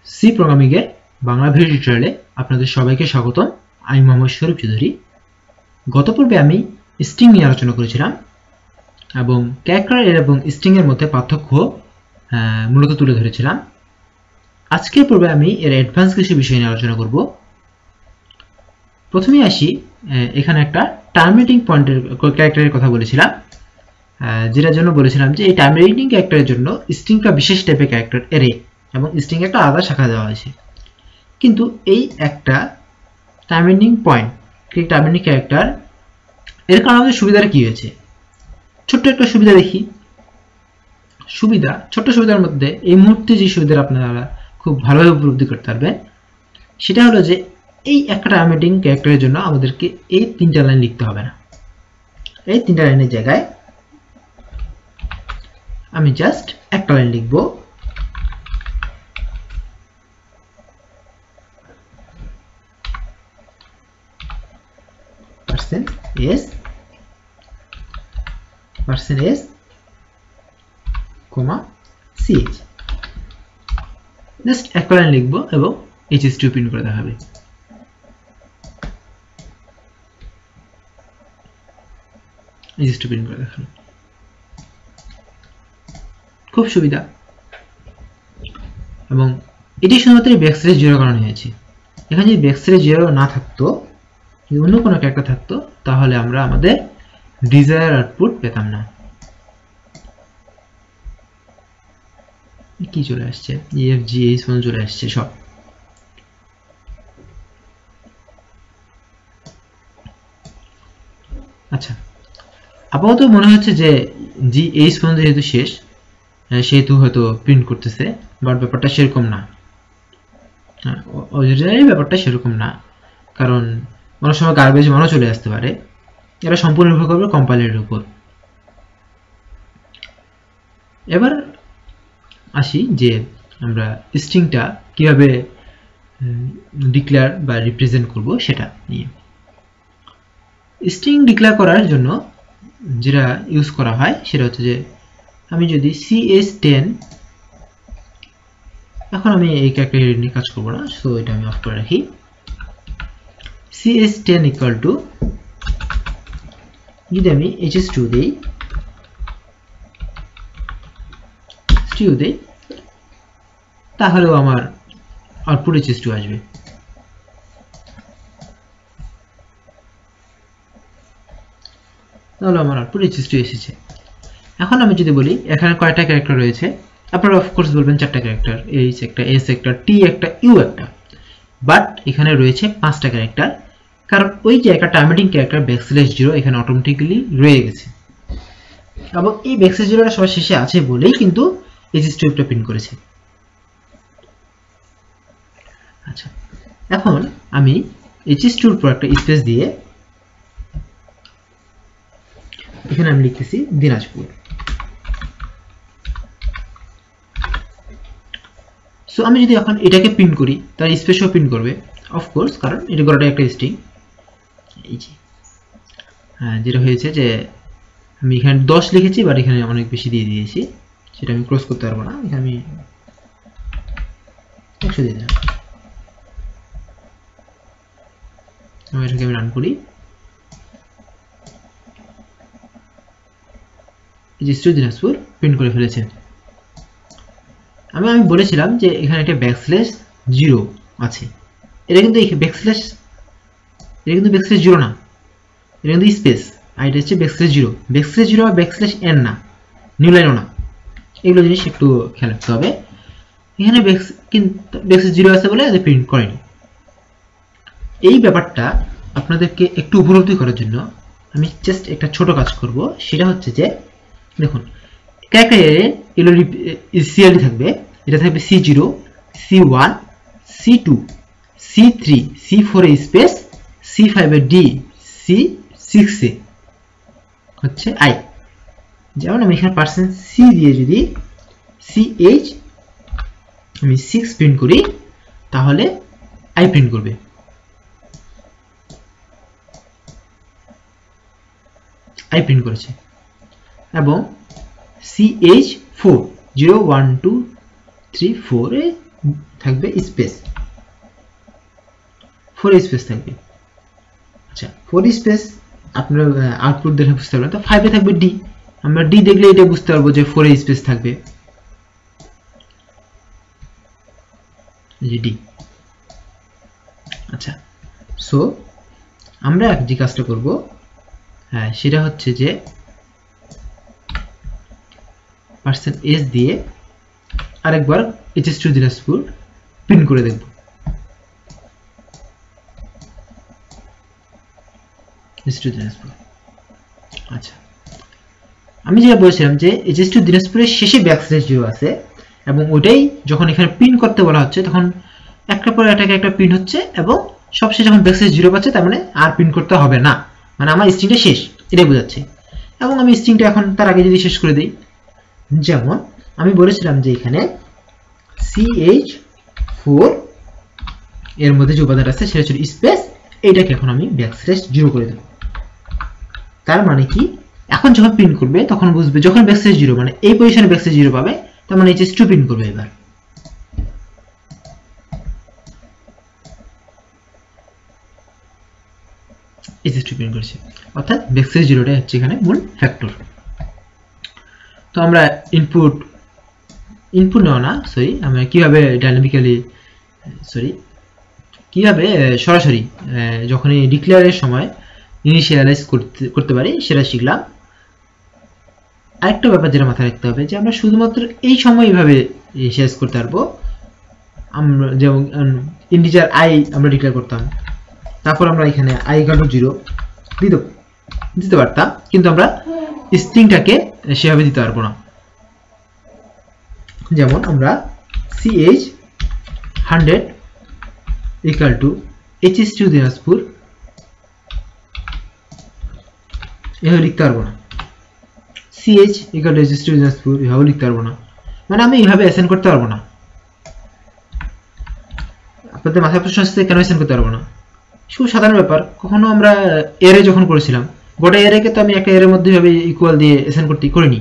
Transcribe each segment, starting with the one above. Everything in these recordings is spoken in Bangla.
সি প্রোগ্রামিং এর বাংলা ভিডিও টিউটোরিয়ালে আপনাদের সবাইকে স্বাগতম। আমি মোহাম্মদ শরীফ চৌধুরী। গত পর্বে আমি স্ট্রিং নিয়ে আলোচনা করেছিলাম এবং ক্যারেক্টার এবং স্ট্রিং এর মধ্যে পার্থক্য মূলত তুলে ধরেছিলাম। আজকের পর্বে আমি এর অ্যাডভান্স কিছু বিষয় নিয়ে আলোচনা করব। প্রথমে আসি, এখানে একটা টার্মিনেটিং পয়েন্টের ক্যারেক্টারের কথা বলেছিলাম, যেটার জন্য বলেছিলাম যে এই টার্মিনেটিং ক্যারেক্টারের জন্য স্ট্রিংটা বিশেষ টাইপের ক্যারেক্টার অ্যারে এবং স্ট্রিং একটা আলাদা শাখা দেওয়া হয়েছে। কিন্তু এই একটা টার্মিনেটিং পয়েন্ট, টার্মিনেটিং ক্যারেক্টার, এর কারণে আমাদের সুবিধাটা কি হয়েছে? ছোট্ট একটা সুবিধা দেখি। ছোট্ট সুবিধার মধ্যে এই মুহূর্তে যে সুবিধাটা আপনারা খুব ভালোভাবে উপলব্ধি করতে পারবেন সেটা হলো যে এই একটা টার্মিনেটিং ক্যারেক্টারের জন্য আমাদেরকে এই তিনটা লাইন লিখতে হবে না। এই তিনটা লাইনের জায়গায় আমি জাস্ট একটা লাইন লিখবো, %s, ch, জাস্ট একটা লাইন লিখবো এবং hs2 প্রিন্ট করে দেখাবে। খুব সুবিধা, এবং এটি শুধুমাত্র ব্যাকস্ল্যাশ 0 কারণে হয়েছে। এখানে যদি ব্যাকস্ল্যাশ 0 না থাকতো, যদি অন্য কোনো ক্যারেক্টার থাকতো, তাহলে আমরা আমাদের ডিজায়ার আউটপুট পেতাম না। কি চলে আসছে, EFG চলে আসছে সব। আচ্ছা, আপাতত মনে হচ্ছে যে GH পর্যন্ত যেহেতু শেষ, সেহেতু হয়তো প্রিন্ট করতেছে, বাট ব্যাপারটা সেরকম না। অরিজিনালি ব্যাপারটা সেরকম না, কারণ অনেক সময় গার্বেজ মানও চলে আসতে পারে। এটা সম্পূর্ণ নির্ভর করবে কম্পাইলারের উপর। এবার আসি যে আমরা স্ট্রিংটা কিভাবে ডিক্লেয়ার বা রিপ্রেজেন্ট করব সেটা নিয়ে। স্ট্রিং ডিক্লেয়ার করার জন্য যেটা ইউজ করা হয় সেটা হচ্ছে যে আমি যদি ch10, এখন আমি এই ক্যারেক্টার নিয়ে কাজ করবো না, সো এটা আমি অফ করে রাখি। ch10 ইকুয়াল টু, যদি আমি hs2 দেই, তাহলেও আমার আউটপুট hs2 আসবে। তাহলে আমার আউটপুট hs2 এসেছে। এখন আমি যদি বলি এখানে কয়টা ক্যারেক্টার রয়েছে, আপনারা অফকোর্স বলবেন 4টা ক্যারেক্টার, h একটা, s একটা, t একটা, u একটা, বাট এখানে রয়েছে 5টা ক্যারেক্টার, কারণ ওই যে একটা টার্মিনেটিং ক্যারেক্টার \0 এখানে অটোমেটিক্যালি রয়ে গেছে, এবং এই \0টা সবার শেষে আছে বলেই কিন্তু hs2 টা প্রিন্ট করেছে। আচ্ছা, এখন আমি hs2 এর পর একটা স্পেস দিয়ে এখানে আমি লিখতেছি দিনাজপুর। সো আমি যদি এখন এটাকে প্রিন্ট করি, তার স্পেসও প্রিন্ট করবে অফকোর্স, কারণ এটা গোটাটা একটা স্ট্রিং। এই যে যেটা হয়েছে যে আমি এখানে 10 লিখেছি, বাট এখানে অনেক বেশি দিয়ে দিয়েছি, সেটা আমি ক্রস করতে পারবো না। এখানে আমি 100 দিয়ে দিলাম। এটাকে আমি রান করি, দিনাজপুর প্রিন্ট করে ফেলেছে। আমি বলেছিলাম যে এখানে একটা \0 আছে, এটা কিন্তু ব্যাকস্ল্যাশ 0 না, এটা কিন্তু স্পেস, আর এটা হচ্ছে \0 আর \n না, নিউ লাইনও না। এগুলো জিনিস একটু খেয়াল রাখতে হবে। এখানে \0 আছে বলে এটা প্রিন্ট করেনি। এই ব্যাপারটা আপনাদেরকে একটু উপলব্ধি করার জন্য আমি জাস্ট একটা ছোট কাজ করব, সেটা হচ্ছে যে দেখুন ক্যারেক্টারে এগুলো সিএলডি থাকবে, এটা থাকবে C0, C1, C2, C3, C4 এ স্পেস, C5 এ D, C6 এ হচ্ছে I। যেমন আমি এখানে %C দিয়ে যদি CH আমি 6 প্রিন্ট করি, তাহলে I প্রিন্ট করবে। I প্রিন্ট করেছে। এবং CH4 0 1 2 3 4 এ থাকবে স্পেস, 4 স্পেস থাকবে। আচ্ছা 4 স্পেস আপনারা আউটপুট দেখে বুঝতে পারবেন। তো 5 এ থাকবে ডি, আমরা ডি দেখলে এটা বুঝতে পারবো যে 4 স্পেস থাকবে, যে ডি। আচ্ছা সো আমরা যে কাজটা করব সেটা হচ্ছে যে %s দিয়ে আরেকবার HS2 দিনাজপুর প্রিন্ট করে দেখব। আচ্ছা আমি যেটা বলছিলাম যে HS2 দিনাজপুরের শেষে ব্যাকস্ল্যাশ 0 আছে এবং ওটাই যখন এখানে প্রিন্ট করতে বলা হচ্ছে তখন একটা পর একটা প্রিন্ট হচ্ছে এবং সবশেষে যখন ব্যাকস্ল্যাশ 0 পাচ্ছে তার মানে আর প্রিন্ট করতে হবে না, মানে আমার স্ট্রিংটা শেষ, এটাই বোঝাচ্ছে। এবং আমি স্ট্রিংটা এখন তার আগে যদি শেষ করে দিই, যেমন আমি বলেছিলাম যে এখানে ch4 এর মধ্যে যে উপাদান আছে সেটা হচ্ছে স্পেস, এইটাকে এখন আমি ব্যাকস্ল্যাশ 0 করে দেব। তার মানে কি এখন যখন প্রিন্ট করবে তখন বুঝবে যখন ব্যাকস্ল্যাশ 0 মানে এই পজিশনে ব্যাকস্ল্যাশ 0 পাবে, তার মানে HS2 প্রিন্ট করবে। এবার HS2 প্রিন্ট করছে, অর্থাৎ ব্যাকস্ল্যাশ 0টা হচ্ছে এখানে মূল ফ্যাক্টর। তো আমরা ইনপুট নেওয়া না, সরি, আমরা কিভাবে ডাইনামিক্যালি কিভাবে সরাসরি যখনই ডিক্লেয়ারের সময় ইনিশিয়ালাইজ করতে পারি সেটা শিখলাম। আরেকটা ব্যাপার যেটা মাথায় রাখতে হবে যে আমরা শুধুমাত্র এই সময় এইভাবে ইনিশিয়ালাইজ করতে পারবো। আমরা যেমন ইন্টিজার i আমরা ডিক্লেয়ার করতাম, তারপর আমরা এখানে i = 0 দিতে পারতাম, কিন্তু আমরা স্ট্রিংটাকে সেভাবে দিতে পারবো না। যেমন আমরা ch100 = HS2 দিনাজপুর এভাবে লিখতে পারবো না, ch = HS2 দিনাজপুর এভাবে লিখতে পারবো না, মানে আমি এইভাবে অ্যাসাইন করতে পারবো না। আপনাদের মাথায় প্রশ্ন আসছে কেন অ্যাসাইন করতে পারবো না? খুব সাধারণ ব্যাপার, কখনো আমরা এরে যখন করেছিলাম গোটা এরেকে তো আমি একটা এরের মধ্যে ভাবে ইকুয়াল দিয়ে অ্যাসাইন করিনি,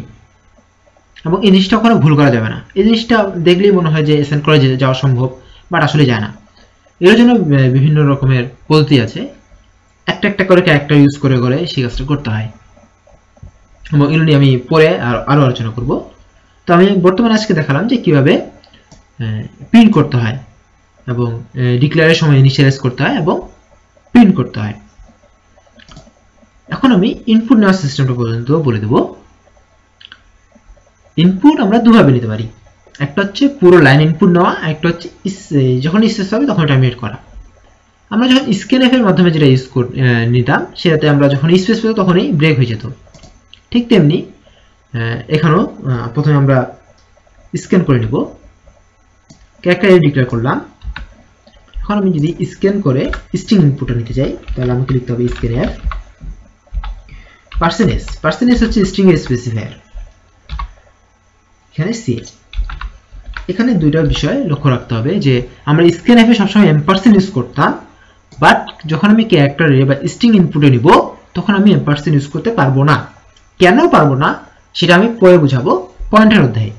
এবং এই জিনিসটা কখনো ভুল করা যাবে না। এই জিনিসটা দেখলেই মনে হয় যে অ্যাসাইন করা যাওয়া সম্ভব, বাট আসলে যায় না। এর জন্য বিভিন্ন রকমের পদ্ধতি আছে, একটা করে ক্যারেক্টার ইউজ করে সেই কাজটা করতে হয়, এবং এগুলো নিয়ে আমি পরে আরো আলোচনা করব। তো আমি বর্তমানে আজকে দেখালাম যে কিভাবে প্রিন্ট করতে হয় এবং ডিক্লেয়ারের সময় ইনিশিয়ালাইজ করতে হয় এবং প্রিন্ট করতে হয়। এখন আমি ইনপুট নেওয়ার সিস্টেমটা পর্যন্ত বলে দেব। ইনপুট আমরা দুভাবে নিতে পারি, একটা হচ্ছে পুরো লাইন ইনপুট নেওয়া, একটা হচ্ছে যখন স্পেস হবে তখন টার্মিনেট করা। আমরা যখন স্ক্যানএফ এর মাধ্যমে যেটা ইউজ নিতাম সেটাতে আমরা যখন স্পেস পেতাম তখনই ব্রেক হয়ে যেত। ঠিক তেমনি এখানেও প্রথমে আমরা স্ক্যান করে নিব, ক্যারেক্টার ডিক্লেয়ার করলাম। এখন আমি যদি স্ক্যান করে স্ট্রিং ইনপুটটা নিতে চাই তাহলে আমাকে লিখতে হবে স্ক্যানএফ %s হচ্ছে স্ট্রিং এর স্পেসিফায়ার, এখানে ch। এখানে দুইটা বিষয় লক্ষ্য রাখতে হবে যে আমরা স্ক্যানএফ এ সবসময় এম্পারসেন্ট ইউজ করতাম, বাট যখন আমি ক্যারেক্টারে বা স্ট্রিং ইনপুটে নিব তখন আমি এম্পারসেন্ট ইউজ করতে পারবো না। কেন পারবো না সেটা আমি পরে বুঝাবো পয়েন্টের অধ্যায়ে।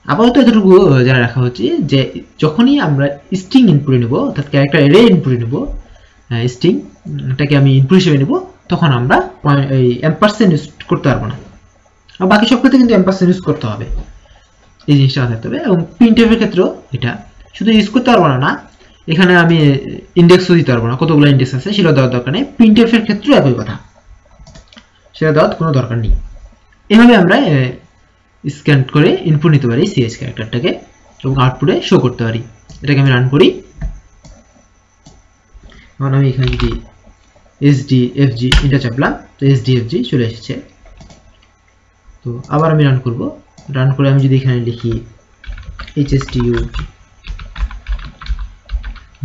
আপাতত এতটুকু জানা রাখা হচ্ছে যে যখনই আমরা স্ট্রিং ইনপুটে নিব, অর্থাৎ ক্যারেক্টার এরে ইনপুটে নিব, স্ট্রিংটাকে আমি ইনপুট হিসেবে নিব, তখন আমরা এই এম্পারসেন্ট ইউজ করতে পারবো না। আর বাকি সব ক্ষেত্রে কিন্তু এম্পারসেন্ট ইউজ করতে হবে, এই জিনিসটা মাথায় রাখতে হবে। এবং প্রিন্টএফ এর ক্ষেত্রেও এটা শুধু ইউজ করতে পারবো না, এখানে আমি ইন্ডেক্সও দিতে পারবো না, কতগুলো ইন্ডেক্স আছে সেটা দেওয়ার দরকার নেই। প্রিন্টএফ এর ক্ষেত্রেও একই কথা, সেটা দেওয়ার কোনো দরকার নেই। এভাবে আমরা স্ক্যান করে ইনপুট নিতে পারি ch ক্যারেক্টারটাকে এবং আউটপুটে শো করতে পারি। এটাকে আমি রান করি। এখন আমি এখানে যদি sdfg এটা চাপলাম তো sdfg চলে এসেছে। তো আবার আমি রান করব, রান করে আমি যদি এখানে লিখি hstu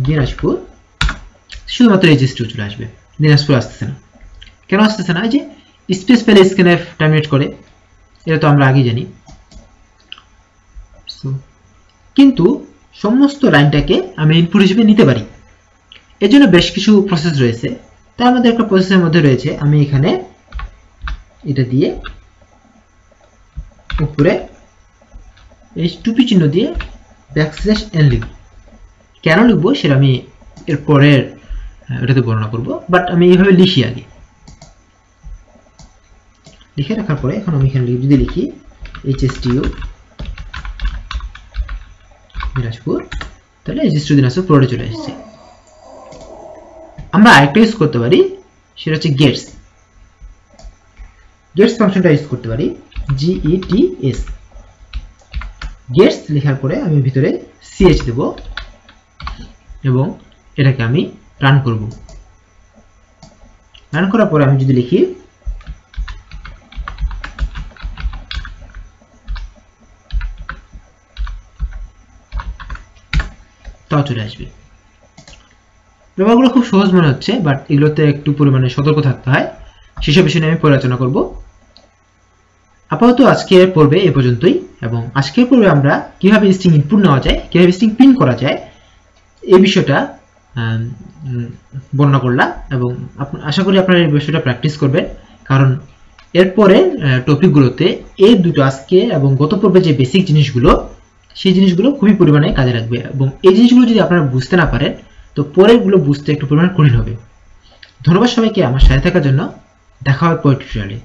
দিনাজপুর, শুধুমাত্র hstu চলে আসবে, দিনাজপুর আসতেছে না। কেন আসতেছে না? এই যে স্পেস পেলে স্ক্যানএফ টার্মিনেট করে, এটা তো আমরা আগে জানি। কিন্তু সমস্ত লাইনটাকে আমি ইনপুট হিসেবে নিতে পারি, এর জন্য বেশ কিছু প্রসেস রয়েছে। তার মধ্যে একটা প্রসেসের মধ্যে রয়েছে আমি এখানে এটা দিয়ে উপরে এই টুপি চিহ্ন দিয়ে ব্যাকস্ল্যাশ n লিখব। কেন লিখব সেটা আমি এর পরের এটাতে বর্ণনা করব, বাট আমি এইভাবে লিখি আগে। লিখে রাখার পরে এখন আমি এখানে যদি লিখি HSTU দিনাজপুর, তাহলে HSTU দিনাজপুর পুরোটা চলে আসছে। আমরা আরেকটা ইউজ করতে পারি, সেটা হচ্ছে গেটস। গেটস ফাংশনটা ইউজ করতে পারি, GETS। গেটস লেখার পরে আমি ভিতরে ch দেব এবং এটাকে আমি রান করব। রান করার পরে আমি যদি লিখি তাও চলে আসবে। ব্যাপারগুলো খুব সহজ মনে হচ্ছে, বাট এগুলোতে একটু পরিমাণে সতর্ক থাকতে হয়। সেসব বিষয় নিয়ে আমি পরে আলোচনা করব। আপাতত আজকের পর্বে এই পর্যন্তই, এবং আজকের পর্বে আমরা কিভাবে স্ট্রিং ইনপুট নেওয়া যায়, কিভাবে স্ট্রিং প্রিন্ট করা যায় এই বিষয়টা বর্ণনা করলাম, এবং আশা করি আপনারা এই বিষয়টা প্র্যাকটিস করবেন, কারণ এরপরে টপিকগুলোতে এই দুটো আজকে এবং গত পর্বে যে বেসিক জিনিসগুলো, সেই জিনিসগুলো খুবই পরিমাণে কাজে লাগবে, এবং এই জিনিসগুলো যদি আপনারা বুঝতে না পারেন তো পরেরগুলো বুঝতে একটু পরিমাণ কঠিন হবে। ধন্যবাদ সবাইকে আমার সাথে থাকার জন্য। দেখা হবে পরের টিউটোরিয়ালে।